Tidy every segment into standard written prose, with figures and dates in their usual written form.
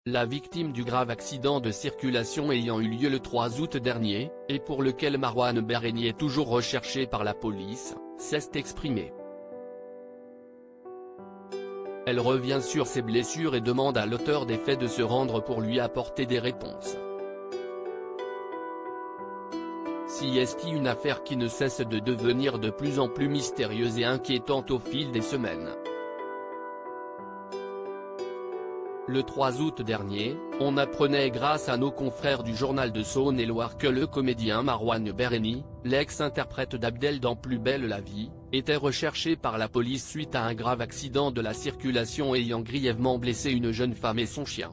La victime du grave accident de circulation ayant eu lieu le 3 août dernier, et pour lequel Marouane Berreni est toujours recherché par la police, s'est exprimée. Elle revient sur ses blessures et demande à l'auteur des faits de se rendre pour lui apporter des réponses. Si est une affaire qui ne cesse de devenir de plus en plus mystérieuse et inquiétante au fil des semaines. Le 3 août dernier, on apprenait grâce à nos confrères du journal de Saône-et-Loire que le comédien Marouane Berreni, l'ex-interprète d'Abdel dans Plus belle la vie, était recherché par la police suite à un grave accident de la circulation ayant grièvement blessé une jeune femme et son chien.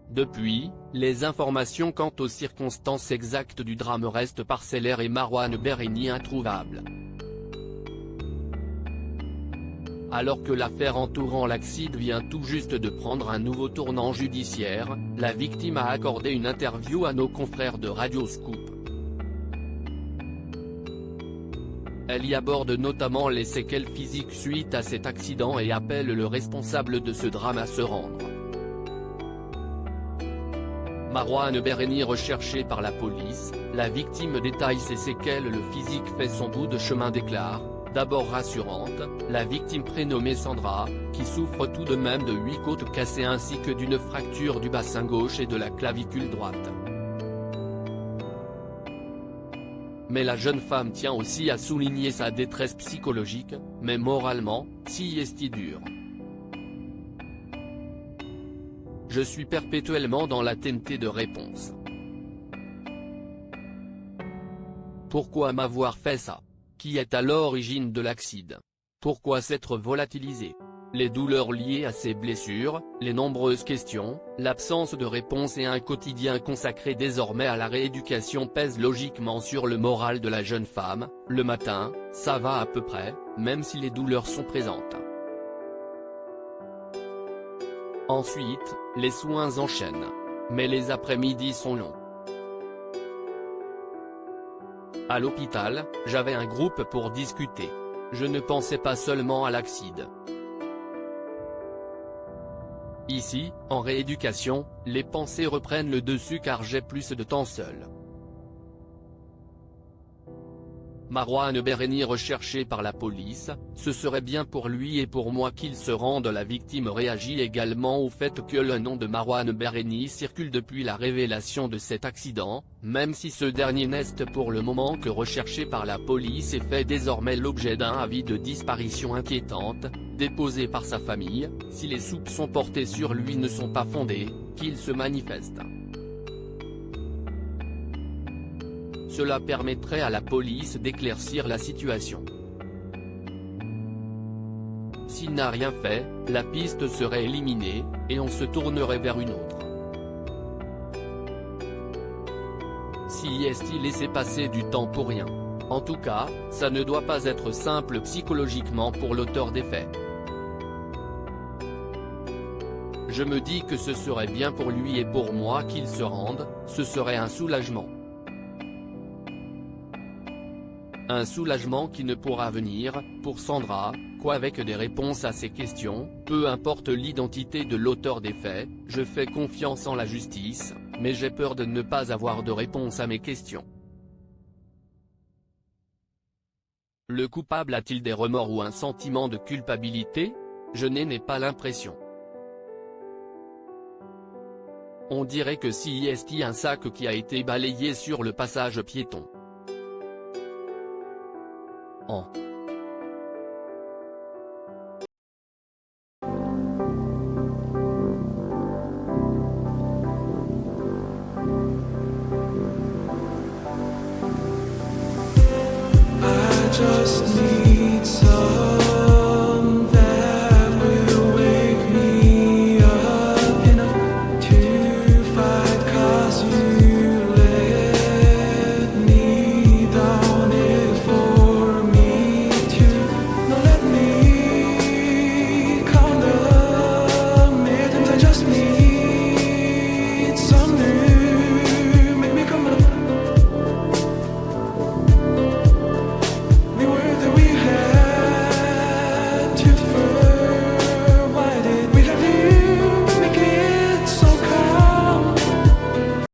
Depuis, les informations quant aux circonstances exactes du drame restent parcellaires et Marouane Berreni introuvable. Alors que l'affaire entourant l'accident vient tout juste de prendre un nouveau tournant judiciaire, la victime a accordé une interview à nos confrères de Radio Scoop. Elle y aborde notamment les séquelles physiques suite à cet accident et appelle le responsable de ce drame à se rendre. Marouane Berreni recherché par la police, la victime détaille ses séquelles. Le physique fait son bout de chemin, déclare, d'abord rassurante, la victime prénommée Sandra, qui souffre tout de même de 8 côtes cassées ainsi que d'une fracture du bassin gauche et de la clavicule droite. Mais la jeune femme tient aussi à souligner sa détresse psychologique, mais moralement, si est dur. Je suis perpétuellement dans l'attente de réponse. Pourquoi m'avoir fait ça? Qui est à l'origine de l'accident? Pourquoi s'être volatilisé? Les douleurs liées à ces blessures, les nombreuses questions, l'absence de réponse et un quotidien consacré désormais à la rééducation pèsent logiquement sur le moral de la jeune femme. Le matin, ça va à peu près, même si les douleurs sont présentes. Ensuite, les soins enchaînent. Mais les après-midi sont longs. À l'hôpital, j'avais un groupe pour discuter. Je ne pensais pas seulement à l'accident. Ici, en rééducation, les pensées reprennent le dessus car j'ai plus de temps seul. Marouane Berreni recherché par la police, ce serait bien pour lui et pour moi qu'il se rende. La victime réagit également au fait que le nom de Marouane Berreni circule depuis la révélation de cet accident, même si ce dernier n'est pour le moment que recherché par la police et fait désormais l'objet d'un avis de disparition inquiétante, déposé par sa famille. Si les soupçons portés sur lui ne sont pas fondés, qu'il se manifeste. Cela permettrait à la police d'éclaircir la situation. S'il n'a rien fait, la piste serait éliminée, et on se tournerait vers une autre. Si est-il laissé passer du temps pour rien? En tout cas, ça ne doit pas être simple psychologiquement pour l'auteur des faits. Je me dis que ce serait bien pour lui et pour moi qu'il se rende, ce serait un soulagement. Un soulagement qui ne pourra venir, pour Sandra, qu'avec des réponses à ces questions. Peu importe l'identité de l'auteur des faits, je fais confiance en la justice, mais j'ai peur de ne pas avoir de réponse à mes questions. Le coupable a-t-il des remords ou un sentiment de culpabilité? Je n'ai pas l'impression. On dirait que si est un sac qui a été balayé sur le passage piéton. I just